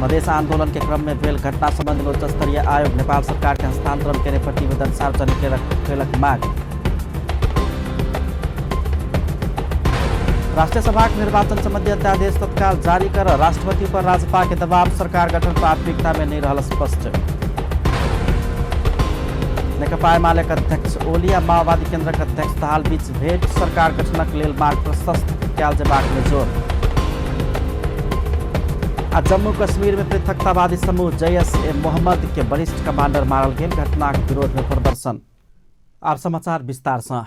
मधेश आंदोलन के क्रम में भेल घटना संबंधी उच्च स्तरीय आयोग नेपाल सरकार के हस्तांतरण के प्रतिवेदन सार्वजनिक केलक माग। राष्ट्रिय सभा निर्वाचन संबंधी अध्यादेश तत्काल जारी कर राष्ट्रपति पर राज्यपाल के दबाव सरकार गठन प्राथमिकता में नहीं रहल स्पष्ट। नेकपा एमाले अध्यक्ष ओली आ माओवादी केन्द्रक अध्यक्ष दाहाल बीच भेट सरकार गठनक लेल मार्ग प्रशस्त कयल जेबाक में जोर। आ जम्मू कश्मीर में पृथकतावादी समूह जैश-ए-मोहम्मद के वरिष्ठ कमांडर मारल गेल घटना के विरोध में प्रदर्शन। अब समाचार विस्तार से।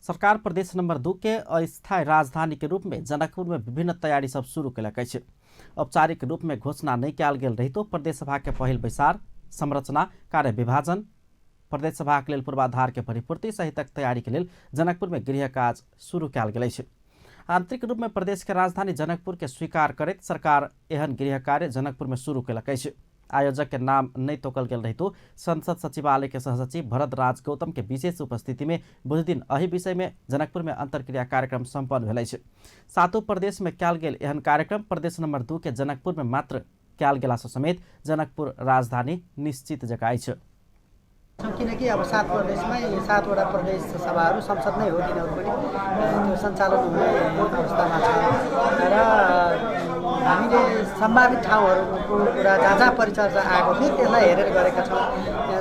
सरकार प्रदेश नंबर 2 के अस्थायी राजधानी के रूप में जनकपुर में विभिन्न तैयारी सब शुरू कयलक अछि। औपचारिक रूप में घोषणा नहीं कयल गेल रहितो प्रदेश सभा के पहिल बैसार, संरचना, कार्य विभाजन, प्रदेश सभा के लेल पूर्वाधार के परिपूर्ति सहितक तैयारी के लेल जनकपुर में गृह काज शुरू कयल गेल अछि। आंतरिक रूप में प्रदेश के राजधानी जनकपुर के स्वीकार करैत सरकार एहन गृह कार्य जनकपुर में शुरू कयलक अछि। आयोजक के नाम नहीं तोकल गेल रहितो संसद सचिवालय के सहसचिव भरत राज गौतम के विशेष उपस्थिति में बुध दिन एहि विषय में जनकपुर में अंतर्क्रिया कार्यक्रम सम्पन्न भेल अछि। सातों प्रदेश में कयल गेल एहन कार्यक्रम प्रदेश नंबर 2 के जनकपुर में मात्र कयल गेला समेत जनकपुर राजधानी निश्चित जगह अछि। किनकि अब 7 प्रदेशमा यी 7 वटा प्रदेश सभाहरू संसद नै हो, तिनीहरू पनि त्यो सञ्चालन हुने अवस्थामा छ र हामीले सम्भावित ठाउँहरूको कुरा जहाँ जहाँ परिचर्चा आएको थियो त्यसलाई हेरेर गरेका छौँ।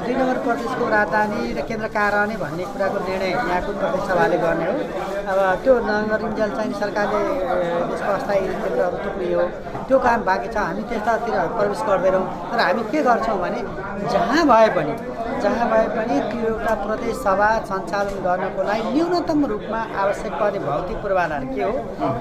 2 नम्बर प्रदेशको राजधानी र केन्द्र कार्यालय भन्ने कुराको निर्णय यहाँको प्रदेश सभाले गर्ने हो। अब त्यो नगरिन्जेल चाहिँ सरकारले देशको अस्थायी केन्द्रहरू थुप्रियो, त्यो काम बाँकी छ। हामी त्यस्तातिर प्रवेश गर्दैनौँ, तर हामी के गर्छौँ भने जहाँ भए पनि त्यो एउटा प्रदेश सभा सञ्चालन गर्नको लागि न्यूनतम रूपमा आवश्यक पर्ने भौतिक पूर्वाधार के हो,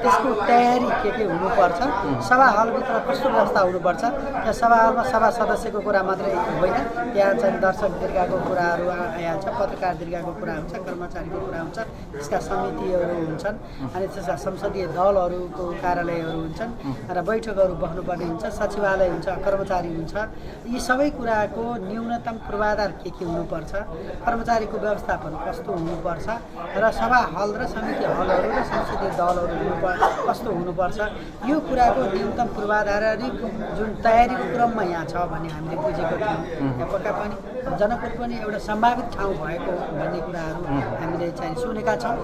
त्यसको तयारी के हुनुपर्छ, सभा हलभित्र कस्तो व्यवस्था हुनुपर्छ। त्यहाँ सभा हलमा सभा सदस्यको कुरा मात्रै होइन, त्यहाँ चाहिँ दर्शक दीर्घाको कुराहरू आइहाल्छ, पत्रकार दीर्घाको कुरा हुन्छ, कर्मचारीको कुरा हुन्छ, त्यसका समितिहरू हुन्छन्, अनि त्यसका संसदीय दलहरूको कार्यालयहरू हुन्छन् र बैठकहरू बस्नुपर्ने हुन्छ, सचिवालय हुन्छ, कर्मचारी हुन्छ। यी सबै कुराको न्यूनतम पूर्वाधार के हुनुपर्छ, कर्मचारीको व्यवस्थापन कस्तो हुनुपर्छ र सभा हल र समिति हलहरू र संसदीय दलहरू कस्तो हुनुपर्छ, यो कुराको न्यूनतम पूर्वाधारिक जुन तयारीको क्रममा यहाँ छ भन्ने हामीले बुझेको थियौँ। यहाँ पक्का पनि जनकपुर पनि एउटा सम्भावित ठाउँ भएको भन्ने कुराहरू हामीले चाहिँ सुनेका छौँ।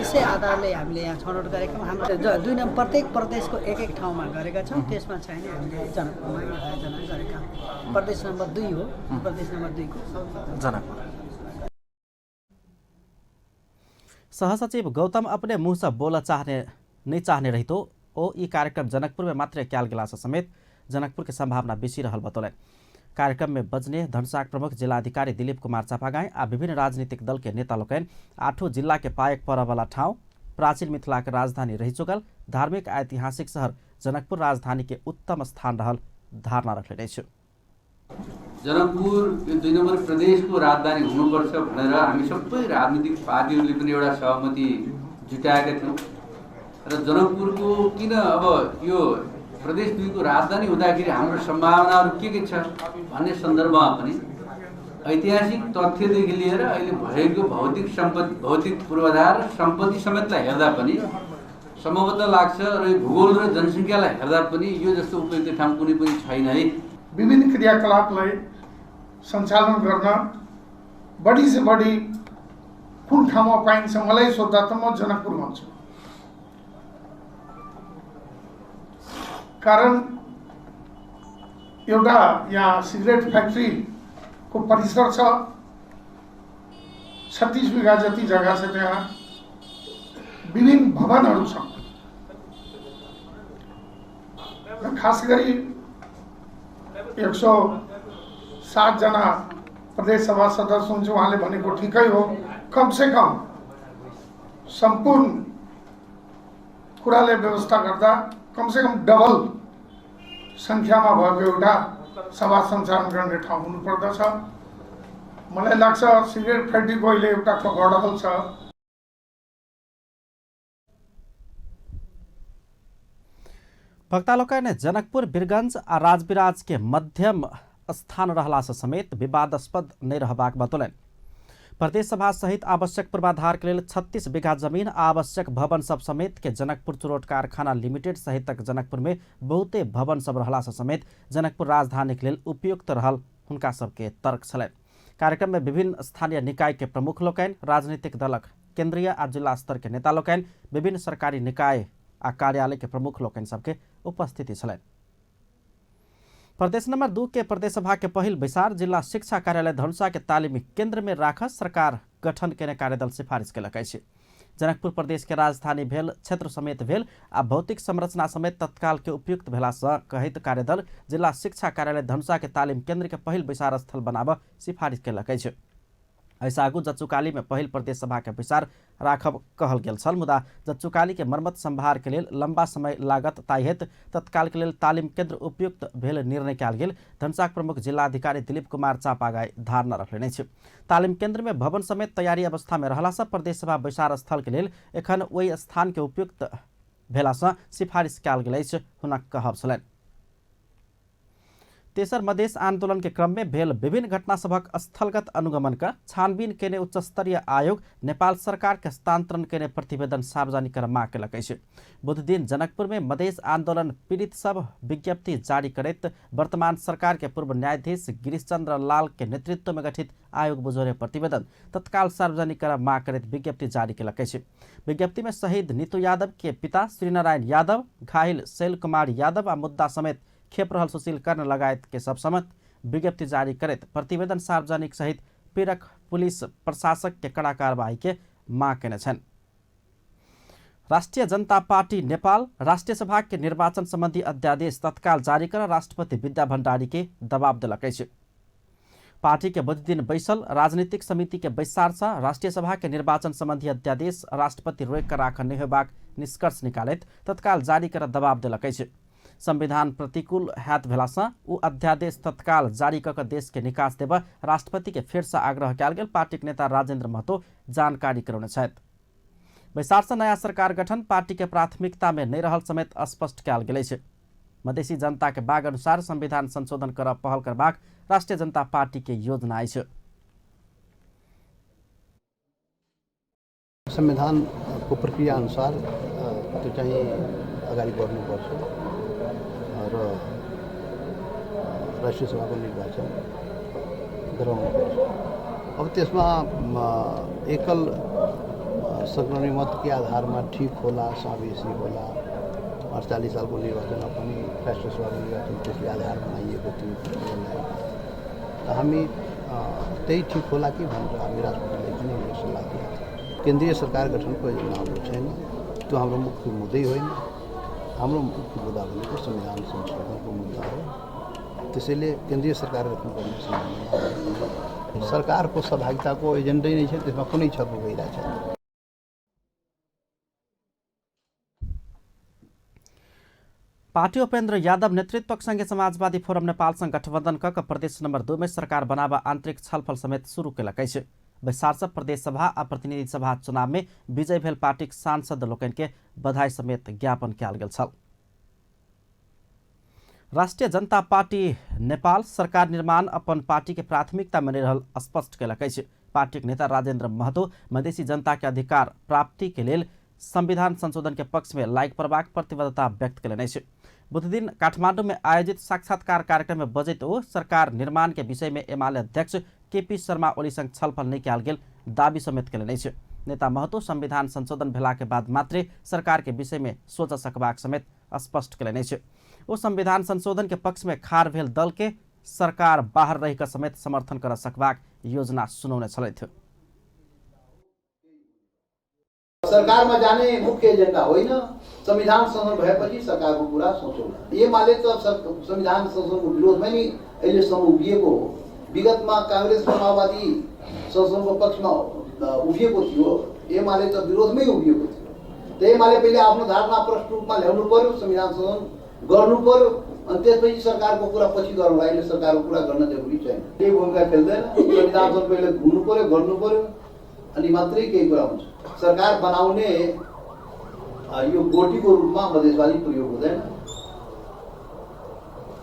यसै आधारले हामीले यहाँ छनौट गरेका छौँ। हाम्रो 2 नम्बर प्रत्येक प्रदेशको एक ठाउँमा गरेका छौँ, त्यसमा चाहिँ हामीले जनकपुरमा आयोजना गरेका हौँ। प्रदेश नम्बर 2 हो, प्रदेश नम्बर 2 को जनकपुर। सहसचिव गौतम अपने मुंह से बोला नहीं चाहने रही तो ई कार्यक्रम जनकपुर में मात्र कयल गेला समेत जनकपुर के संभावना बेसी रहल बतौले। कार्यक्रम में बजने धनसाक प्रमुख जिलाधिकारी दिलीप कुमार चापागाई आ विभिन्न राजनीतिक दल के नेता लोकनि 8 जिला के पाएक परवाला ठाउँ, प्राचीन मिथिला के राजधानी रही चुकल धार्मिक ऐतिहासिक शहर जनकपुर राजधानी के उत्तम स्थान रहल धारणा रखले छ। जनकपुर 2 नम्बर प्रदेशको राजधानी हुनुपर्छ भनेर हामी सबै राजनीतिक पार्टीहरूले पनि एउटा सहमति जुटाएका थियौँ र जनकपुरको किन अब यो प्रदेश 2 को राजधानी हुँदाखेरि हाम्रो सम्भावनाहरू के छ भन्ने सन्दर्भमा पनि ऐतिहासिक तथ्यदेखि लिएर अहिले भएको भौतिक पूर्वाधार सम्पत्ति समेतलाई हेर्दा पनि सम्भवतः लाग्छ र भूगोल र जनसङ्ख्यालाई हेर्दा पनि यो जस्तो उपयुक्त ठाउँ कुनै पनि छैन है। विभिन्न क्रियाकलापलाई सञ्चालन गर्न बढी से बढी कुन ठाउँमा पाइन्छ मलाई सोध्दा त म जनकपुर भन्छु। कारण एउटा यहाँ सिगरेट फ्याक्ट्री को परिसर छ, 36 बिघा जति जग्गा छ, त्यहाँ विभिन्न भवनहरू छन् र खास गरी 107 जना प्रदेश सभा सदस्य हुन्छ। उहाँले भनेको ठिकै हो, कम से कम सम्पूर्ण कुराले व्यवस्था गर्दा कम से कम डबल संख्यामा भएको एउटा सभा सञ्चालन गर्ने ठाउँ हुनुपर्दछ। मलाई लाग्छ सिगरेट फ्याक्ट्रीको अहिले एउटा गडबड छ। वक्ता लोकनि जनकपुर वीरगंज आ राजविराज के मध्यम स्थान रहला से समेत विवादास्पद नहीं रहबाक बतौलनि। प्रदेश सभा सहित आवश्यक पूर्वाधार के लिए 36 बीघा जमीन आवश्यक भवन सब समेत के जनकपुर चुरोट कारखाना लिमिटेड सहित जनकपुर में बहुते भवन सब रहला समेत जनकपुर राजधानी के लिए उपयुक्त रहल हुनका सबके तर्क छलैन। कार्यक्रम में विभिन्न स्थानीय निकाय के प्रमुख लोकैन, राजनीतिक दलक केंद्रीय आ जिला स्तर के नेता लोकैन, विभिन्न सरकारी निकाय आ कार्यालय के प्रमुख लोकैन सबके उपस्थिति छलैन। प्रदेश नंबर 2 के प्रदेश सभा के पहिल बैसार जिला शिक्षा कार्यालय धनुषा के तालिमी केंद्र में राख सरकार गठन केने कार्यदल सिफारिश केलक अछि। जनकपुर प्रदेश के राजधानी भेल, क्षेत्र समेत भेल आ भौतिक संरचना समेत तत्काल के उपयुक्त भेला सँ कहित कार्यदल जिला शिक्षा कार्यालय धनुषा के तालिम केंद्र के पहिल बैसार स्थल बनाब सिफारिश केलक अछि। ऐसा आगू जच्चुकाली में पहिल प्रदेश सभा के बैसार राखब कहल गेल छल, मुदा जच्चुकाली के मरम्मत संभार के लेल लंबा समय लागत ताहि हेतु तत्काल के लेल तालिम केंद्र उपयुक्त भेल निर्णय कयल गेल। धनुषाक प्रमुख जिलाधिकारी दिलीप कुमार चापागाई धारणा रखने अछि। तालिम केंद्र में भवन समेत तैयारी अवस्था में रहला सँ प्रदेश सभा बैसार स्थल के लेल एखन ओहि स्थान के उपयुक्त भेला सँ सिफारिश कयल गेल अछि हुनक कहब छलैन। तेसर मधेश आंदोलन के क्रम में भेल विभिन्न घटना सभक स्थलगत अनुगमन का छानबीन केने उच्च स्तरीय आयोग नेपाल सरकार के हस्तांतरण केने प्रतिवेदन सार्वजनिक कर माग केलक अछि। बुध दिन जनकपुर में मधेश आंदोलन पीड़ित सब विज्ञप्ति जारी करैत वर्तमान सरकार के पूर्व न्यायाधीश गिरीश चंद्र लाल के नेतृत्व में गठित आयोग बुझौने प्रतिवेदन तत्काल सार्वजनिक कर माग करैत विज्ञप्ति जारी केलक अछि। विज्ञप्ति में शहीद नीतू यादव के पिता श्रीनारायण यादव, घायल शैल कुमार यादव आ मुद्दा समेत खेप रहल सुशील कर्ण लगायत के सब समत विज्ञप्ति जारी करैत प्रतिवेदन सार्वजनिक सहित पीड़क पुलिस प्रशासक के कड़ा कार्रवाई के मांग केने छन्। राष्ट्रिय जनता पार्टी नेपाल राष्ट्रिय सभा के निर्वाचन संबंधी अध्यादेश तत्काल जारी कर राष्ट्रपति विद्या भण्डारी के दबाव देलक अछि। पार्टी के बुध दिन बैसल राजनीतिक समिति के बैसार सँ राष्ट्रिय सभा के निर्वाचन संबंधी अध्यादेश राष्ट्रपति रोक कर राख नहीं होबाक निष्कर्ष निकालैत तत्काल जारी कर दबाव देलक अछि। संविधान प्रतिकूल हैत भेला सँ उ अध्यादेश तत्काल जारी कऽ कऽ देश के निकास देब राष्ट्रपति के फेर सँ आग्रह कयल गेल पार्टी के नेता राजेंद्र महतो जानकारी करौने छथि। बैसार सँ नया सरकार गठन पार्टी के प्राथमिकता में नहीं रहल समेत स्पष्ट कयल गेल अछि। मधेसी जनता के माग अनुसार संविधान संशोधन करब पहल करबाक राष्ट्रिय जनता पार्टी के योजना अछि। संविधान को प्रक्रिया अनुसार त्यो चाहिँ अगाडि बढ्नुपर्छ र राष्ट्रिय सभाको निर्वाचन गराउनुपर्छ। अब त्यसमा एकल संक्रमण मत के आधारमा ठीक होला, समावेशी होला। 48 सालको निर्वाचनमा पनि राष्ट्रिय सभाको निर्वाचन त्यसले आधार बनाइएको थियो। हामी त्यही ठीक होला कि भनेर हामी राष्ट्रपतिले पनि यो सल्लाह दिएको थियो। केन्द्रीय सरकार गठनको योजना हाम्रो छैन, त्यो हाम्रो मुख्य मुद्दै होइन। हाम्रो मुख्य मुद्दा भनेको संविधान संशोधनको मुद्दा हो। त्यसैले केन्द्रीय सरकार गठनुपर्ने सम्भावना सरकारको सहभागिताको एजेन्डै नै छ, त्यसमा कुनै छलफल भइरहेको छैन। पार्टी उपेन्द्र यादव नेतृत्वक संघीय समाजवादी फोरम नेपाल संग गठबंधन कऽ प्रदेश नंबर 2 में सरकार बनाबा आंतरिक छलफल समेत शुरू केलक अछि। बैसार सँ प्रदेश सभा आ प्रतिनिधि सभा चुनाव में विजय भेल पार्टीक सांसद लोकनि के बधाई समेत ज्ञापन कयल गेल छल। राष्ट्रिय जनता पार्टी नेपाल सरकार निर्माण अपन पार्टी के प्राथमिकता में रहल स्पष्ट केलक अछि। पार्टी के नेता राजेंद्र महतो मधेसी जनता के अधिकार प्राप्ति के लेल संविधान संशोधन के पक्ष में लायक प्रभाग प्रतिबद्धता व्यक्त केलनि अछि। बुध दिन काठमाडौँ में आयोजित साक्षात्कार कार्यक्रम में बजैत ओ सरकार निर्माण के विषय में एमाले अध्यक्ष केपी शर्मा ओली संग छलफल नहीं कयल गेल दावी समेत केलनि अछि। नेता महतो संविधान संशोधन भेला के बाद मात्रै सरकार के विषय में सोच सकबाक समेत स्पष्ट केलनि अछि। ओ संविधान संशोधन के पक्ष में खार भेल दल के सरकार बाहर रहि कऽ समेत समर्थन कर सकबाक योजना सुनौने छलथि। सरकारमा जाने मुख्य एजेन्डा होइन, संविधान संशोधन भएपछि सरकारको कुरा सोचौँ। एमाले त संविधान संशोधनको विरोधमै नि अहिलेसम्म उभिएको हो। विगतमा कांग्रेस र माओवादी संशोधनको पक्षमा उभिएको थियो, एमाले त विरोधमै उभिएको थियो। त एमाले पहिले आफ्नो धारणा प्रष्ट रूपमा ल्याउनु पर्यो, संविधान संशोधन गर्नु पर्यो, अनि त्यसपछि सरकारको कुरा पछि गरौँ। अहिले सरकारको कुरा गर्न जरुरी छैन, केही भूमिका खेल्दैन। संविधान संशोधन पहिले हुनु पर्यो, गर्नु पर्यो, अनि मात्रै केही कुरा हुन्छ। सरकार बनाउने यो गोटीको रूपमा मधेसवादी प्रयोग हुँदैन।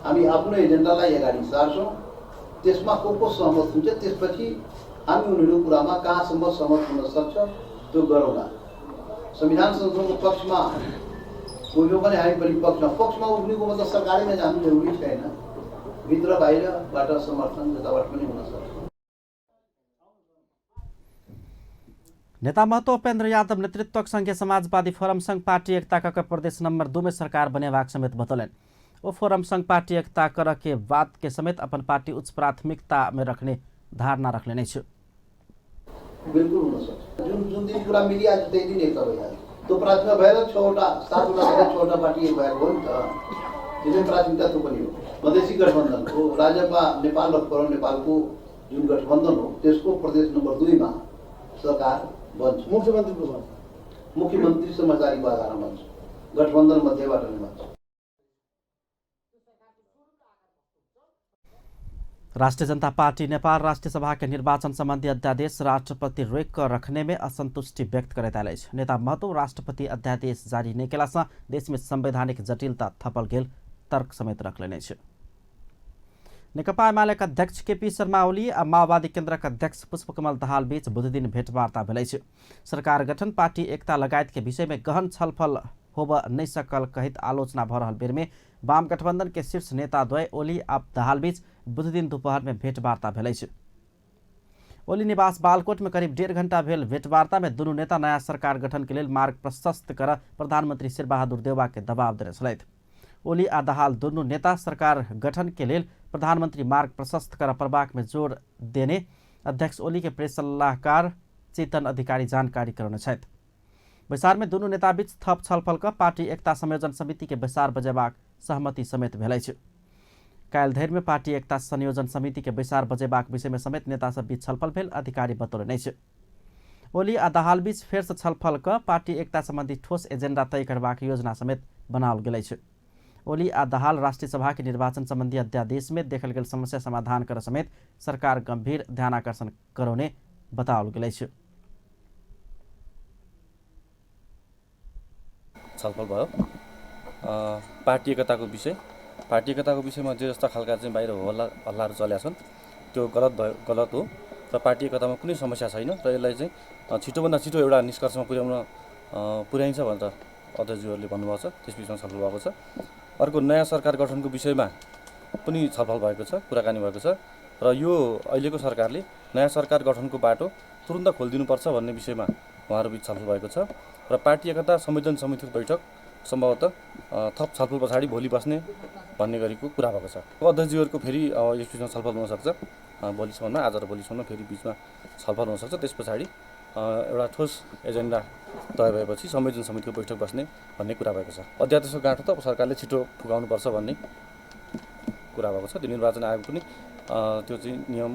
हामी आफ्नो एजेन्डालाई अगाडि सार्छौँ, त्यसमा को सहमत हुन्छ, त्यसपछि हामी उनीहरूको कुरामा कहाँसम्म सहमत हुन सक्छ त्यो गरौँला। संविधान संशोधनको पक्षमा उभियो भने हामी पनि पक्षमा उभिनुको मतलब सरकारैमा जानु जरुरी छैन, भित्र बाहिरबाट समर्थन जताबाट पनि हुन सक्छ। नेता महतो उपेन्द्र यादव नेतृत्वक संघीय समाजवादी फोरम संघ पार्टी एकता का प्रदेश नंबर 2 में सरकार बनेवाक समेत बतौलन। वो फोरम संघ पार्टी एकता कर के बात के समेत अपन पार्टी उच्च प्राथमिकता में रखने धारणा रख लेने छे। बिल्कुल हुन सक्छ। जुन दिन कुरा मिलिया त्यही दिन एकता भइहाल्छ। त्यो प्राथमिकता भएर 7वटा पार्टी एक भएको हो नि त। त्यसै प्राथमिकता त्यो पनि हो। मधेसी गठबन्धन हो, राजपा नेपाल र फोरम नेपालको जुन गठबन्धन हो त्यसको प्रदेश नम्बर 2 मा सरकार बन्छ। मुख्यमन्त्री समझदारीको आधारमा बन्छ। गठबन्धन मध्येबाट नै बन्छ। राष्ट्रीय जनता पार्टी नेपाल राष्ट्रीय सभा के निर्वाचन संबंधी अध्यादेश राष्ट्रपति रोक कर रखने में असंतुष्टि व्यक्त करता नेता महतो राष्ट्रपति अध्यादेश जारी नहीं केला से देश में संवैधानिक जटिलता थपल गेल तर्क समेत रख लेने छे। नेकपा एमालेका अध्यक्ष केपी शर्मा ओली आ माओवादी केन्द्रका अध्यक्ष पुष्पकमल दाहाल बीच बुध दिन भेटवार्ता भेलै छे। सरकार गठन पार्टी एकता लगायत के विषय में गहन छलफल होब नहीं सकल कहित आलोचना भ रहल बेर में वाम गठबंधन के शीर्ष नेता द्वय ओली आ दाहाल बीच बुध दिन दोपहर में भेटवार्ता भेलै छे। ओली निवास बालकोट में करीब 1.5 घंटा भेल भेटवार्ता में दुनू नेता नया सरकार गठन के लिए मार्ग प्रशस्त कर प्रधानमंत्री शेरबहादुर देउवा के दबाव देने छलैथ। ओली आ दाहाल दुनू नेता सरकार गठन के लिए प्रधानमंत्री मार्ग प्रशस्त कर प्रवाक में जोड़ देने अध्यक्ष ओली के प्रेस सलाहकार चेतन अधिकारी जानकारी कराउने छथि। बैसार में दुनू नेता बीच थप छलफल कर पार्टी एकता संयोजन समिति के बैसार बजेबाक सहमति समेत भेलै छे। काल्हि धरि में पार्टी एकता संयोजन समिति के बैसार बजेबाक विषय में समेत नेता सब बीच छलफल भेल अधिकारी बतौलनि छे। ओली आ दाहाल बीच फेर से छलफल कर पार्टी एकता संबंधी ठोस एजेंडा तय करबाक योजना समेत बनाओल गेलै छे। ओली आ दाहाल राष्ट्रीय सभा के निर्वाचन संबंधी अध्यादेश में देखल गेल समस्या समाधान कर समेत सरकार गंभीर ध्यानाकर्षण करौने बताओल गेलै छे। छलफल भयो पार्टी एकताको विषयमा जे जस्ता खालका चाहिँ बाहिर हल्लाहरू चलेका छन् त्यो गलत हो र पार्टी एकतामा कुनै समस्या छैन र यसलाई चाहिँ छिटोभन्दा छिटो एउटा निष्कर्षमा पुर्याइन्छ भनेर अध्यक्षज्यूहरूले भन्नुभएको छ। त्यसबिचमा छलफल भएको छ। अर्को नयाँ सरकार गठनको विषयमा पनि छलफल भएको छ, कुराकानी भएको छ र यो अहिलेको सरकारले नयाँ सरकार गठनको बाटो तुरुन्त खोलिदिनुपर्छ भन्ने विषयमा उहाँहरूबिच छलफल भएको छ र पार्टी एकता संयोजन समितिको बैठक सम्भवतः थप छलफल पछाडि भोलि बस्ने भन्ने गरेको कुरा भएको छ। अध्यक्षज्यूहरूको फेरि यस बिचमा छलफल हुनसक्छ, भोलिसम्ममा आज र भोलिसम्म फेरि बिचमा छलफल हुनसक्छ। त्यस पछाडि एउटा ठोस एजेन्डा तय भएपछि संयोजन समितिको बैठक बस्ने भन्ने कुरा भएको छ। अध्यादेशको गाँठो त सरकारले छिटो पुगाउनुपर्छ भन्ने कुरा भएको छ। त्यो निर्वाचन आयोग पनि त्यो चाहिँ नियम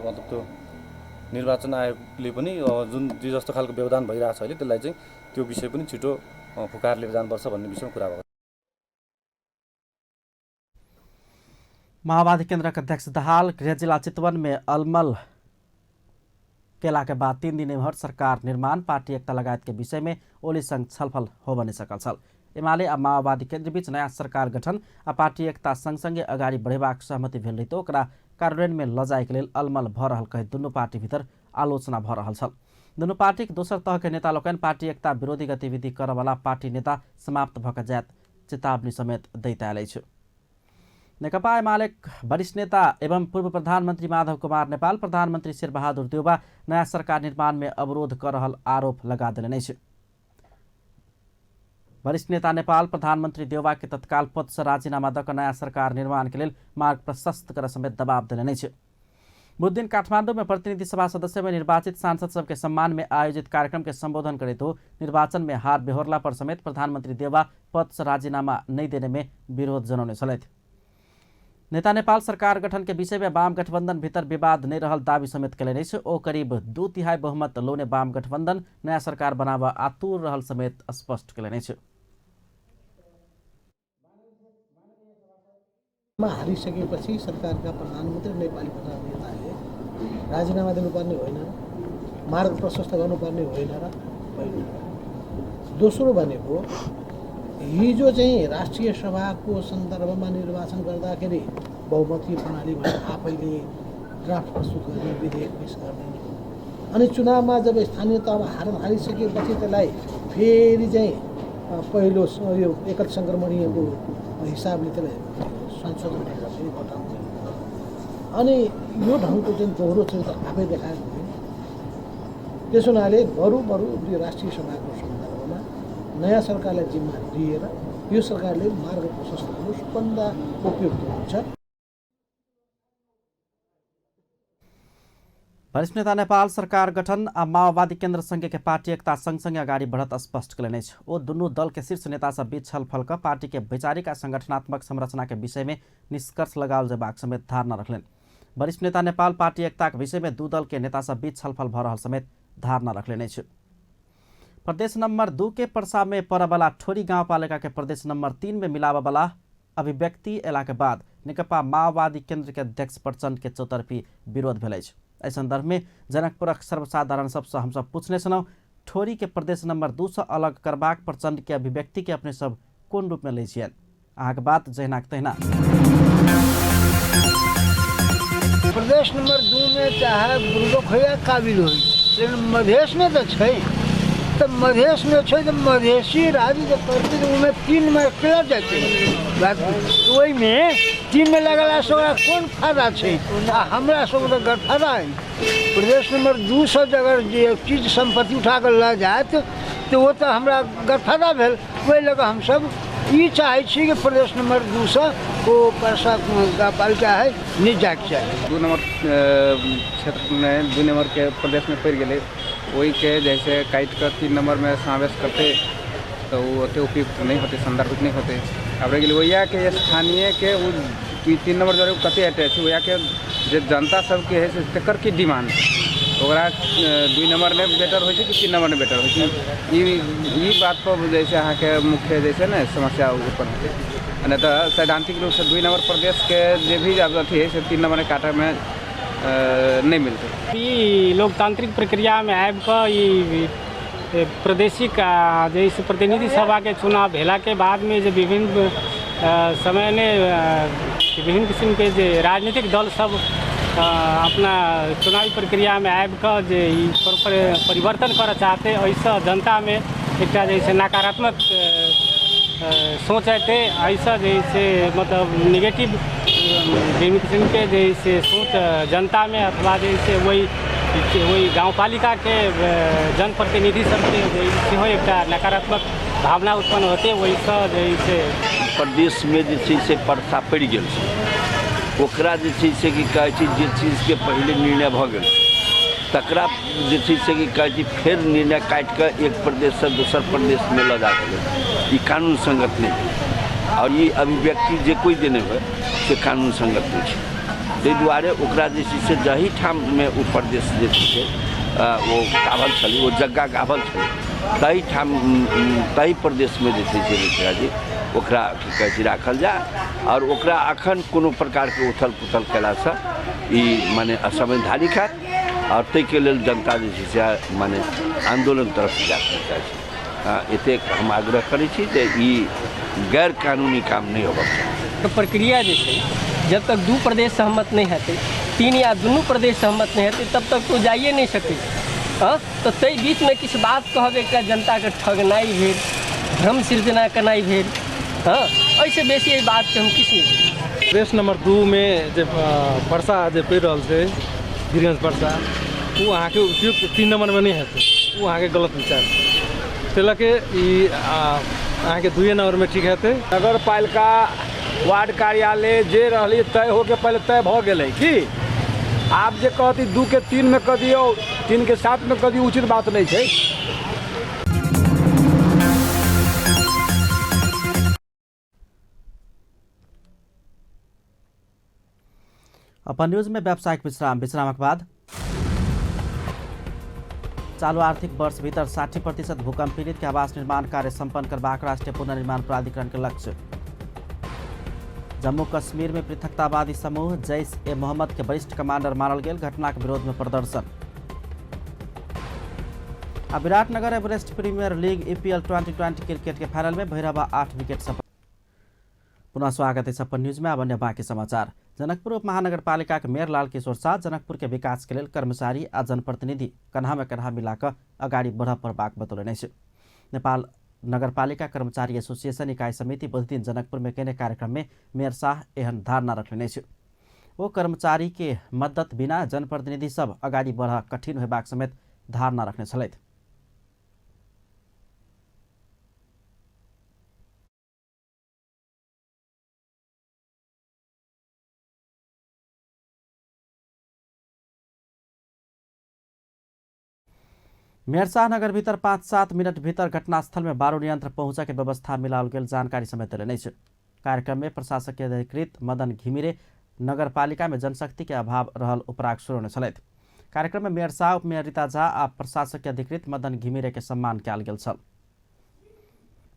मतलब त्यो निर्वाचन आयोगले पनि जुन जे जस्तो खालको व्यवधान भइरहेको छ अहिले त्यसलाई चाहिँ त्यो विषय पनि छिटो फुकाएर लिएर जानुपर्छ भन्ने विषयमा कुरा भएको छ। माओवादी केन्द्र के अध्यक्ष दाहाल गृह जिला चितवन में अलमल केला के बाद 3 दिन भर सरकार निर्माण पार्टी एकता लगायत के विषय में ओली संग छलफल हो बनी सकल छल। एमाले आ माओवादी केन्द्र बीच नया सरकार गठन आ पार्टी एकता संगसंगे अगाडि बढ़ेबाक सहमति भेल रही तो ओकरा कार्यान्वयन में लजाए के लिए अलमल भ रहल कहे दुनू पार्टी भीतर आलोचना भ रहल छल। दुनू पार्टी के दोसर तह के नेता लोकनि पार्टी एकता विरोधी गतिविधि करय वाला पार्टी नेता समाप्त भऽ जायत चेतावनी समेत दैत आयल अछि। नेकपा एमाले वरिष्ठ नेता एवं पूर्व प्रधानमंत्री माधव कुमार नेपाल प्रधानमंत्री शेरबहादुर देउवा नया सरकार निर्माण में अवरोध कर रहल आरोप लगा देलनि अछि। वरिष्ठ नेता नेपाल प्रधानमंत्री देउवा के तत्काल पद से राजीनामा दऽ नया सरकार निर्माण के लिए मार्ग प्रशस्त कर समेत दबाव देलनि अछि। बुध दिन काठमांडू में प्रतिनिधि सभा सदस्य में निर्वाचित सांसद सबके सम्मान में आयोजित कार्यक्रम के संबोधन करते हो निर्वाचन में हार बेहोरला पर समेत प्रधानमंत्री देउवा पद से राजीनामा नहीं देने में विरोध जनाउने छलथि। नेता नेपाल सरकार गठन के विषय में वाम गठबंधन भीतर विवाद नहीं रहल दावी समेत कयलनि अछि। ओ करीब 2/3 बहुमत लोने वाम गठबंधन नया सरकार बनावा आतुर रहल समेत स्पष्ट कयलनि अछि। हारिसकेपछि सरकारका प्रधानमन्त्री नेपाली प्रधानमन्त्रीले राजीनामा दिनुपर्ने होइन, मार्ग प्रशस्त गर्नुपर्ने होइन र पहिलो। दोस्रो भनेको हिजो चाहिँ राष्ट्रिय सभाको सन्दर्भमा निर्वाचन गर्दाखेरि बहुमतीय प्रणाली भनेर आफैले ड्राफ्ट प्रस्तुत गर्ने, विधेयक पेश गर्ने। अनि चुनावमा जब स्थानीय तहमा हारिसकेपछि त्यसलाई फेरि चाहिँ पहिलो यो एकल सङ्क्रमणीयको हिसाबले त्यसलाई संशोधन गरेर फेरि पठाउँछ। अनि यो ढङ्गको चाहिँ दोहोरो चरित्र आफै देखाएको थियो। त्यसो हुनाले बरु यो राष्ट्रिय सभाको सन्दर्भमा नयाँ सरकारलाई जिम्मा दिएर यो सरकारले मार्ग प्रशस्त गर्नु सबभन्दा उपयुक्त हुन्छ। वरिष्ठ नेता नेपाल सरकार गठन आ माओवादी केन्द्र संघ के पार्टी एकता सँगसँगै अगाडि बढ़त स्पष्ट कयलनि अछि। ओ दुनू दल के शीर्ष नेता सब बीच छलफल क पार्टी के वैचारिक आ संगठनात्मक संरचना के विषय में निष्कर्ष लगाओल जयबाक समेत धारणा रखलनि। वरिष्ठ नेता नेपाल पार्टी एकता के विषय में दू दल के नेता सब बीच छलफल भ रहल समेत धारणा रखलनि अछि। प्रदेश नंबर 2 के पर्सा में परवाला ठोरी गाउँपालिका के प्रदेश नंबर 3 में मिलावा वाला अभिव्यक्ति एला के बाद नेकपा माओवादी केन्द्र के अध्यक्ष प्रचण्ड के चौतरफी विरोध भेल अछि। एहि संदर्भ में जनकपुरक सर्वसाधारण सबसे हम सब पूछने छलौं, ठोरी के प्रदेश नंबर 2 से अलग करबाक प्रचण्ड के अभिव्यक्ति के अपने सब कोन रूप में लै छियनि? अहाँके बात जहिना तहिना। प्रदेश नंबर 2 में चाहे बुर्दो खोया काबिल हो, लेकिन मधेश में तो छै। तो मधेश में छै तो मधेशी राज्य जो करते उनमें 3 में अकेला जाते तो वही में 3 में लगला से कौन फायदा छै? हमरा सब तो गठफायदा है। प्रदेश नंबर 2 से अगर जो चीज संपत्ति उठा कर ला जाए तो वो तो हमरा गठफायदा भेल। वही लगा हम सब ये चाहे छी कि प्रदेश नंबर 2 से वो परसा पालिका है नहीं जाके चाहिए। 2 नंबर क्षेत्र में 2 नंबर के प्रदेश में पड़ गए, वही के जैसे काट कर 3 नंबर में समावेश करते तो वो अति उपयुक्त नहीं होते, संदर्भित नहीं होते। अब रह गए वही के स्थानीय के वो 3 नंबर जो कते अटैच वही के जो जनता सबके है तकर की डिमांड ओकरा 2 नंबर में बेटर हो कि 3 नंबर में बेटर हो। ये बात पर जैसे अहाँ के मुख्य जैसे ना समस्या उत्पन्न होते। नहीं तो सैद्धांतिक रूप से 2 नंबर प्रदेश के जो भी अथी है 3 नंबर काटा में नहीं मिलते। ये लोकतांत्रिक प्रक्रिया में आबि कऽ प्रादेशिक जैसे प्रतिनिधि सभा के चुनाव भेला के बाद में जो विभिन्न समय में विभिन्न किस्म के जो राजनीतिक दल सब अपना चुनावी प्रक्रिया में आबि कऽ जे परिवर्तन करना चाहते, ऐसा जनता में एक जैसे नकारात्मक सोच आते, ऐसा जैसे मतलब निगेटिव विभिन्न किस्म के जैसे सोच जनता में अथवा जैसे वही गाउँपालिका के जनप्रतिनिधि सबके सेहो एक नकारात्मक भावना उत्पन्न होते। वैसा जैसे प्रदेश में जैसे परसा पड़ गया ओकरा जैसे कि कहे जे चीज के पहले निर्णय भ गया तकरा जैसे कि कहे फिर निर्णय काट कर एक प्रदेश से दूसर प्रदेश में ल जा ये कानून संगत नहीं। और ये अभिव्यक्ति जे कोई देने हुए से कानून संगत नहीं है। ताहि दुआरे ओकरा जैसे से जही ठाम में वो प्रदेश जैसे वो गाभल छली वो जगह गाभल छली तही ठाम तही प्रदेश में जैसे जी ओकरा कहे राखल जाए। और ओकरा अखन कोनो प्रकार के उथल पुथल कला से ई माने असंवैधानिक है और तै के लेल जनता जे माने आंदोलन तरफ जा सकता है। एते हम आग्रह करै छी जे ई गैर कानूनी काम नहीं होगा। तो प्रक्रिया जैसे जब तक 2 प्रदेश सहमत नहीं होते 3 या दोनों प्रदेश सहमत नहीं होते तब तक तो जाइए नहीं सके। तो तै बीच में किस बात कहब एक जनता के ठगनाई भेल भ्रम सृजना करनाई भेल। ऐसे बेसी ये बात के हम किस नहीं। प्रदेश नंबर 2 में जब परसा जो पड़ रहा है वीरगंज परसा वो अहाँ के उपयुक्त 3 नंबर में नहीं है वो अहाँ के गलत विचार तेल के अहाँ के 2 नंबर में ठीक है। नगर पालिका वार्ड कार्यालय जे रही तय हो के पहले तय भ गए कि आप जे कहती 2 के 3 में कर दियो 3 के 7 में कर दियो उचित बात नहीं है। अपन न्यूज में व्यावसायिक विश्रामक बाद चालू आर्थिक वर्ष भीतर 60% भूकंप पीड़ित के आवास निर्माण कार्य संपन्न करबाक राष्ट्रीय पुनर्निर्माण प्राधिकरण के लक्ष्य। जम्मू कश्मीर में पृथकतावादी समूह जैश-ए-मोहम्मद के वरिष्ठ कमांडर मारल गेल, घटना के विरोध में प्रदर्शन। Biratnagar Everest premier league EPL 2020 cricket के फाइनल में भैरवा 8 विकेट सफल। पुनः स्वागत है अपन न्यूज में। अब अन्य बाकी समाचार। जनकपुर उपमहानगरपालिका के मेयर लाल किशोर शाह जनकपुर के विकास के लिए कर्मचारी आ जनप्रतिनिधि कन्हा में कन्हा मिलाकर अगाडि बढ़ पड़बाक बतौलनि अछि। नेपाल नगरपालिका कर्मचारी एसोसिएशन इकाई समिति बुध दिन जनकपुर में केने कार्यक्रम में मेयर शाह एहन धारणा रखने अछि। वो कर्मचारी के मद्दत बिना जनप्रतिनिधि सब अगाडि बढ़ कठिन होबाक समेत धारणा रखने छलथि। मेयर शाह नगर भीतर 5-7 मिनट भीतर घटनास्थल में बारूद यंत्र पहुंचा के व्यवस्था मिलाओल गेल जानकारी समेत देने अछि। कार्यक्रम में प्रशासकीय अधिकृत मदन घिमिरे नगरपालिका में जनशक्ति के अभाव रहल उपराग सुरौने छलथि। कार्यक्रम में मेयर शाह, उपमेयर रीता झा आ प्रशासकीय अधिकृत मदन घिमिरे के सम्मान कयल गेल छल।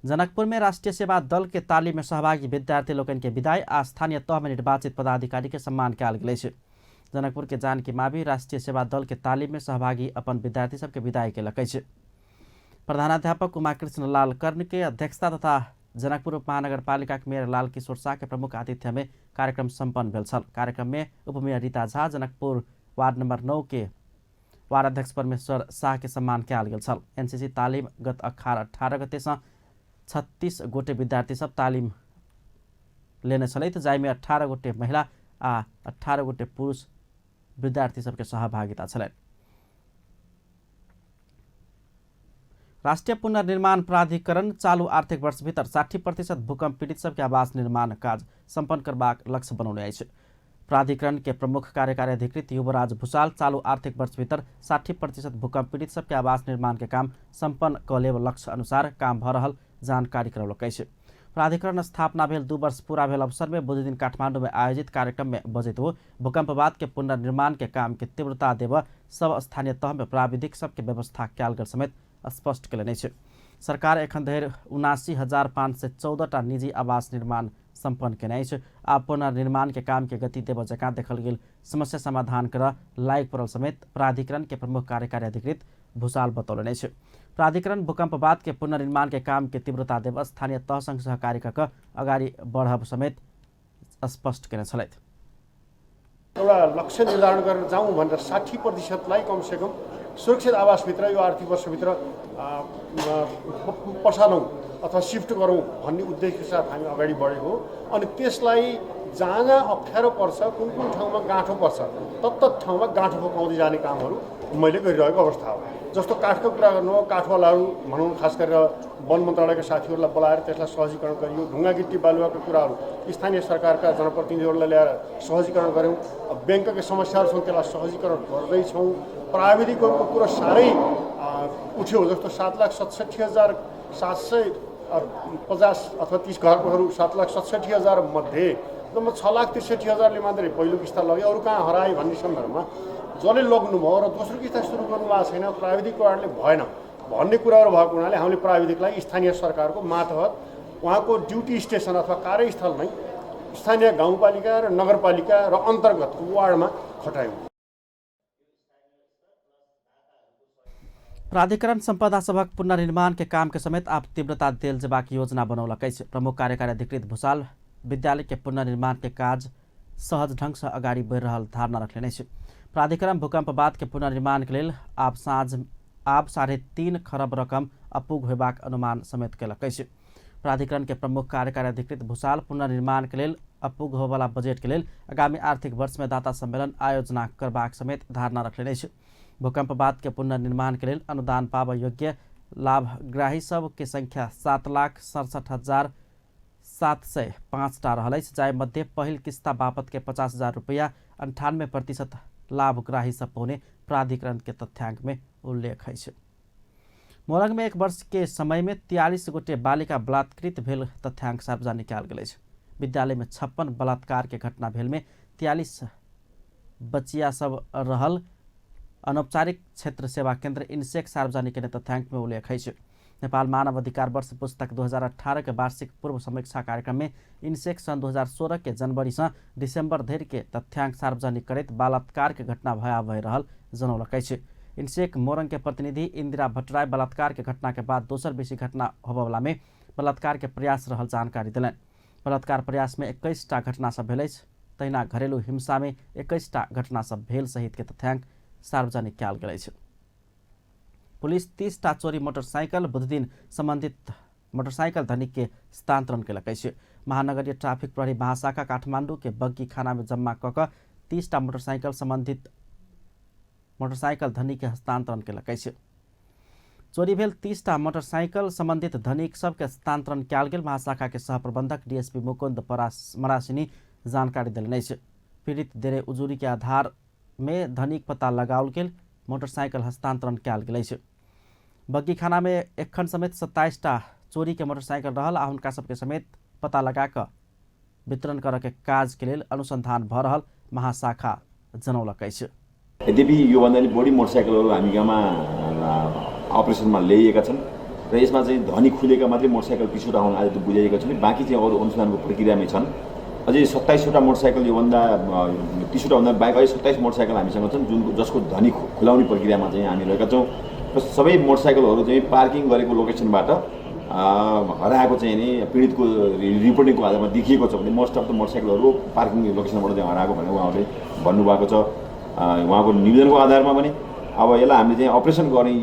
जनकपुर में राष्ट्रीय सेवा दल के तालीम में सहभागी विद्यार्थी लोकन के विदाई आ स्थानीय तह में निर्वाचित पदाधिकारी के सम्मान कयल गेल अछि। जनकपुर के जानकी मावि राष्ट्रीय सेवा दल के तालीम में सहभागी अपन विद्यार्थी सबके विदाई केलक अछि। प्रधानाध्यापक उमाकृष्ण लाल कर्ण के अध्यक्षता तथा जनकपुर उपमहानगरपालिका के मेयर लाल किशोर शाह के प्रमुख आतिथ्य में कार्यक्रम सम्पन्न भेल छल। कार्यक्रम में उपमेयर रीता झा, जनकपुर वार्ड नंबर 9 के वार्ड अध्यक्ष परमेश्वर शाह के सम्मान कयल गेल छल। एनसीसी तालीम गत 18 गते से 36 गोटे विद्यार्थी सब तालीम लेने छलथि, जाहिमे 18 गोटे महिला आ 18 गोटे पुरुष विद्यार्थी सबके सहभागिता छलैन। राष्ट्रीय पुनर्निर्माण प्राधिकरण चालू आर्थिक वर्ष भीतर 60% भूकंप पीड़ित सबके आवास निर्माण काज सम्पन्न करबाक लक्ष्य बनौने अछि। प्राधिकरण के प्रमुख कार्यकारी अधिकृत युवराज भूषाल चालू आर्थिक वर्ष भीतर 60% भूकंप पीड़ित सबके आवास निर्माण के काम सम्पन्न कलेब लक्ष्य अनुसार काम भ रहल जानकारी करौलक अछि। प्राधिकरण स्थापना भेल 2 वर्ष पूरा भेल अवसर में बुध दिन काठमांडू में आयोजित कार्यक्रम में बजैत हो भूकंपवाद के पुनर्निर्माण के काम के तीव्रता देव सब स्थानीय तह में प्राविधिक सबके व्यवस्था कयल गेल समेत स्पष्ट कयलनि अछि। सरकार एखन धरि 79,514 निजी आवास निर्माण सम्पन्न केने अछि आ पुनर्निर्माण के काम के गति देव जकाँ देखल गेल समस्या समाधान कर लायक पड़ल समेत प्राधिकरण के प्रमुख कार्यकारी अधिकृत भूषाल बतौलनि अछि। प्राधिकरण भूकंपवाद के पुनर्निर्माण के काम के तीव्रता देव स्थानीय तह संग सहकारी कऽ अगाडि बढ़ब समेत स्पष्ट केने छलथि। एउटा लक्ष्य निर्धारण गरेर जाउँ भनेर 60%लाई कमसेकम सुरक्षित आवासभित्र यो आर्थिक वर्षभित्र पसालौँ अथवा शिफ्ट गरौँ भन्ने उद्देश्यका साथ हामी अगाडि बढेको हो। अनि त्यसलाई जहाँ जहाँ अप्ठ्यारो पर्छ, कुन कुन ठाउँमा गाँठो पर्छ, तत्त ठाउँमा गाँठो फकाउँदै जाने कामहरू मैले गरिरहेको अवस्था हो। जस्तो काठको कुरा गर्नु हो, काठवालाहरू भनौँ खास गरेर वन मन्त्रालयका साथीहरूलाई बोलाएर त्यसलाई सहजीकरण गरियो। ढुङ्गा गिट्टी बालुवाका कुराहरू स्थानीय सरकारका जनप्रतिनिधिहरूलाई ल्याएर सहजीकरण गऱ्यौँ। ब्याङ्कका समस्याहरू छन् त्यसलाई सहजीकरण गर्दैछौँ। प्राविधिकहरूको कुरो साह्रै उठ्यो, जस्तो 7,67,750 अथवा 30 घरहरू 7,67,000 मध्ये जम्मा 6,63,000ले मात्रै पहिलो किस्ता लग्यो, अरू कहाँ हराए भन्ने सन्दर्भमा जसले लग्नुभयो र दोस्रो किस्ता सुरु गर्नुभएको छैन, प्राविधिक कारणले भएन भन्ने कुराहरू भएको हुनाले हामीले प्राविधिकलाई स्थानीय सरकारको मातहत उहाँको ड्युटी स्टेसन अथवा कार्यस्थल नै स्थानीय गाउँपालिका र नगरपालिका र अन्तर्गत वार्डमा खटायौँ। प्राधिकरण सम्पदा सभक पुनर्निर्माण के काम के समेत आप तीव्रता देल जेबाक योजना बनौलक अछि। प्रमुख कार्यकारी अधिकृत भूषाल विद्यालय के पुनर्निर्माण के काज सहज ढंग से अगाडि बढ़ि रहल धारणा रखने अछि। प्राधिकरण भूकंपवाद के निर्माण के लेल आब 3.5 खरब रकम अपुग होबाक अनुमान समेत कयलक अछि। प्राधिकरण के प्रमुख कार्यकारी अधिकृत भूषाल पुनर्निर्माण के लेल अपुग होबला बजेट के लेल आगामी आर्थिक वर्ष में दाता सम्मेलन आयोजना करबाक समेत धारणा रखने अछि। भूकंपवाद के पुनर्निर्माण के लेल अनुदान पाबय योग्य लाभग्राही सब के संख्या 7,67,705 टा रहल अछि, जाहि मध्य पहिल किस्ता बापत के 50,000 रुपया 98% लाभग्राही सब होने प्राधिकरण के तथ्यांक में उल्लेख है। मोरंग में 1 वर्ष के समय में 43 गोटे बालिका बलात्कृत भेल तथ्यांक सार्वजनिक कयल गेल अछि। विद्यालय में 56 बलात्कार के घटना भेल में 43 बचिया सब रहल अनौपचारिक क्षेत्र सेवा केन्द्र इनसेक सार्वजनिक केने तथ्यांक में उल्लेख है। नेपाल मानव अधिकार वर्ष पुस्तक 2018 के वार्षिक पूर्व समीक्षा कार्यक्रम में इनसेक सन् 2016 के जनवरी से दिसंबर धरि के तथ्यांक सार्वजनिक करैत बलात्कार के घटना भयावह रहल जनौलक अछि। इनसेक मोरंग के प्रतिनिधि इंदिरा भट्टराय बलात्कार के घटना के बाद दोसर बेसी घटना होबवला में बलात्कार के प्रयास रहल जानकारी दिलनि। बलात्कार प्रयास में 21 टा घटना सब भेल अछि, तहिना घरेलू हिंसा में 21टा घटना सब भेल सहित के तथ्यांक सार्वजनिक कयल गेल अछि। पुलिस 30टा चोरी मोटरसाइकिल बुध दिन संबंधित मोटरसाइकिल धनिक के हस्तांतरण केलक अछि। महानगरीय ट्राफिक प्रहरी महाशाखा काठमाडौँ के बग्गी खाना में जम्मा कऽ 30टा मोटरसाइकिल संबंधित मोटरसाइकिल धनी के हस्तांतरण केलक अछि। चोरी भेल 30टा मोटरसाइकिल संबंधित धनिक सबके हस्तांतरण कयल गेल महाशाखा के सहप्रबंधक डीएसपी मुकुंद मरासिनी जानकारी देलनि अछि। पीड़ित देने उजुरी के आधार में धनिक पता लगाओल गेल मोटरसाइकिल हस्तांतरण कयल गेल अछि। बग्गी खाना में एखन समेत 27टा चोरी के मोटरसाइकिल रहल आ हुनका सबके समेत पता लगा कऽ वितरण करऽ के काज के लेल अनुसंधान भ रहल महाशाखा जनौलक अछि। यद्यपि योभन्दा पनि बढी मोटरसाइकलहरू हामी गाउँमा अपरेसनमा ल्याइएका छन् र यसमा चाहिँ धनी खुलेका मात्रै मोटरसाइकल पिछुटा हुन् आज त बुझाइएका छन्। बाँकी चाहिँ अरू अनुसन्धानको प्रक्रियामै छन्। अझै 27वटा मोटरसाइकल योभन्दा 30वटा भन्दा बाहेक अझै 27 मोटरसाइकल हामीसँग छन् जसको धनी खुलाउने प्रक्रियामा चाहिँ हामी रहेका छौँ र सबै मोटरसाइकलहरू चाहिँ पार्किङ गरेको लोकेसनबाट हराएको चाहिँ नि पीडितको रिपोर्टिङको आधारमा देखिएको छ भने मोस्ट अफ द मोटरसाइकलहरू पार्किङ लोकेसनबाट चाहिँ हराएको भनेर उहाँहरूले भन्नुभएको छ। उहाँको निवेदनको आधारमा पनि अब यसलाई हामीले चाहिँ अपरेसन गर्ने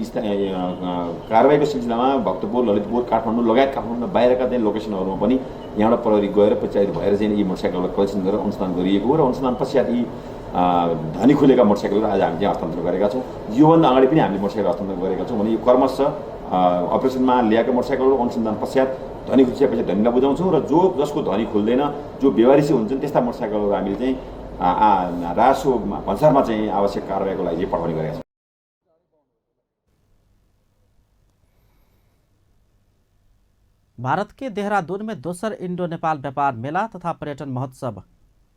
कारबाहीको सिलसिलामा भक्तपुर, ललितपुर, काठमाडौँ लगायत काठमाडौँ बाहिरका चाहिँ लोकेसनहरूमा पनि यहाँबाट प्रहरी गएर प्रचारित भएर चाहिँ यी मोटरसाइकललाई कलेक्सन गरेर अनुसन्धान गरिएको हो र अनुसन्धान पश्चात यी धनी खुलेका मोटरसाइकलहरू आज हामी चाहिँ हस्तान्तरण गरेका छौँ। योभन्दा अगाडि पनि हामीले मोटरसाइकल हस्तान्तरण गरेका छौँ भने यो क्रमशः अपरेसनमा ल्याएका मोटरसाइकलहरू अनुसन्धान पश्चात धनी खुल्सिएपछि धनीलाई बुझाउँछौँ र जसको धनी खुल्दैन, जो बेवारिसी हुन्छन् त्यस्ता मोटरसाइकलहरू हामीले चाहिँ रासो भन्सारमा चाहिँ आवश्यक कारबाहीको लागि पठाउने गरेका छौँ। भारत के देहरादून में दोसर इंडो नेपाल व्यापार मेला तथा पर्यटन महोत्सव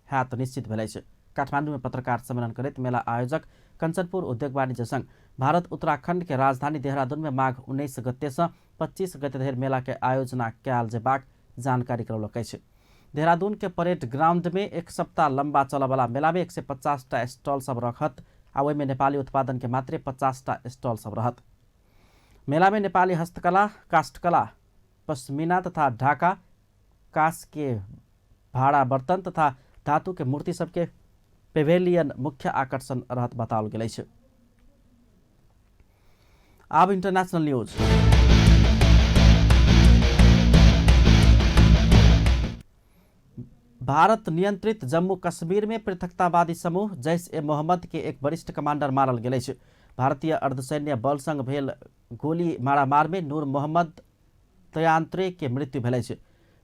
हैत निश्चित भेल अछि। काठमाडौँ में पत्रकार सम्मेलन करैत मेला आयोजक कंचनपुर उद्योग वाणिज्य संघ भारत उत्तराखंड के राजधानी देहरादून में माघ 19 गते से 25 गते धरि मेला के आयोजना कयल जेबाक जानकारी करौलक अछि। देहरादून के परेड ग्राउंड में 1 सप्ताह लंबा चलय वाला मेला में 150टा स्टॉल सब रखत आ ओहि में नेपाली उत्पादन के मात्रे 50टा स्टॉल सब रहत। मेला में नेपाली हस्तकला, काष्ठकला, पश्मीना तथा ढाका, कांस के भाड़ा बर्तन तथा धातु के मूर्ति सबके पेवेलियन मुख्य आकर्षण रहत बताओल गेल अछि। अब इंटरनेशनल न्यूज। भारत नियंत्रित जम्मू कश्मीर में पृथकतावादी समूह जैश-ए-मोहम्मद के एक वरिष्ठ कमांडर मारल गेल अछि। भारतीय अर्धसैन्य बल संग भेल गोली मारामार में नूर मोहम्मद तयांत्रे के मृत्यु भेल अछि।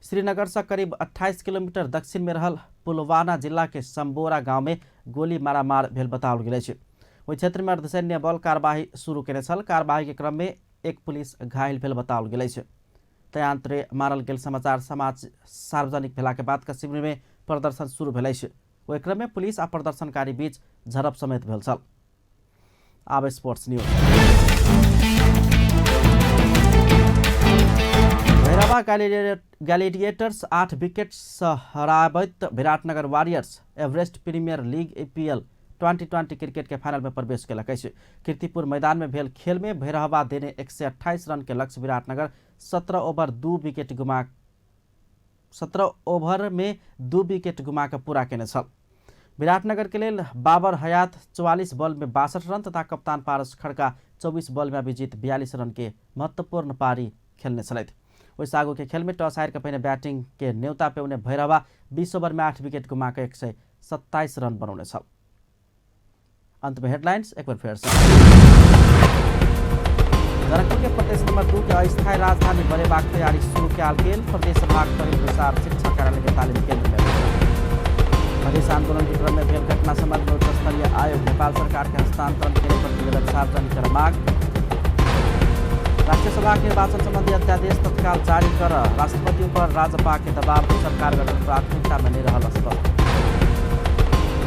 श्रीनगर से करीब 28 किलोमीटर दक्षिण में रहल पुलवामा जिला के सम्बोरा गांव में गोली मारामार भेल बताओल गेल अछि। ओहि क्षेत्र में अर्धसैन्य बल कार्यवाही शुरू केने छल। कार्यवाही के क्रम में एक पुलिस घायल भेल बताओल गेल अछि। तयांत्रे मारल गेल समाचार सार्वजनिक भेला के बाद कश्मीर में प्रदर्शन शुरू भेल अछि। ओहि क्रम में पुलिस आ प्रदर्शनकारी बीच झड़प समेत भेल छल। आब sports news. Bhairahawa gladiators 8 wicket हराबैत Biratnagar warriors Everest premier league EPL 2020 cricket के फाइनल में प्रवेश केलक अछि। कीर्तिपुर मैदान में भेल खेल में भैरवा देने 128 रन के लक्ष्य विराटनगर 17 ओवर में 2 विकेट गुमा के पूरा केने छल। विराटनगर के लेल बाबर हयात 44 बॉल में 62 रन तथा कप्तान पारस खड़का 24 बॉल में अभिजीत 42 रन के महत्वपूर्ण पारी खेलने छलथि। वैसे आगू के खेल में टॉस हार के पहले बैटिंग के न्योता पे उन्हें भैरवा 20 ओवर में 8 विकेट गुमा के 127 रन बनाउने छल। अंत में हेडलाइंस एक बार फिर से। जनकपुर के प्रदेश नंबर 2 के अस्थायी राजधानी बनेबाक तैयारी शुरू कयल गेल। प्रदेश सभाक पहिल प्रसार शिक्षा कार्यालय के तालीम केंद्र में प्रदेश आंदोलन के क्रम में भेल घटना संबंध में उच्च स्तरीय आयोग नेपाल सरकार के हस्तांतरण के प्रतिवेदन सार्वजनिक कर मांग। राष्ट्रीय सभा निर्वाचन संबंधी अध्यादेश तत्काल जारी कर राष्ट्रपति पर राजपा के दबाव सरकार गठन प्राथमिकता में नहीं रहल स्पष्ट।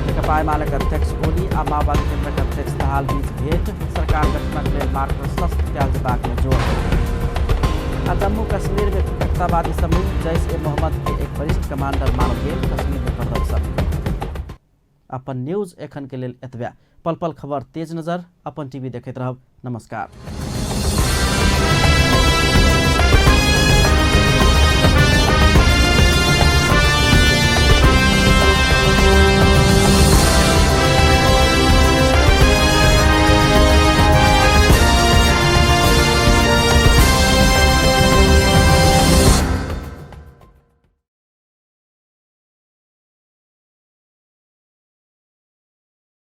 नेकपा एमालेक अध्यक्ष ओली आ माओवादी केन्द्रक अध्यक्ष दाहाल बीच भेंट। सरकार गठनक लेल मार्ग प्रशस्त कयल जेबाक में जोर। आ जम्मू कश्मीर में पृथकतावादी समूह जैश-ए-मोहम्मद के एक वरिष्ठ कमांडर मारल गेल। कश्मीर में प्रदर्शन। अपन न्यूज एखन के लेल एतबे। पल पल खबर तेज नजर अपन टीवी देखैत रहब। नमस्कार।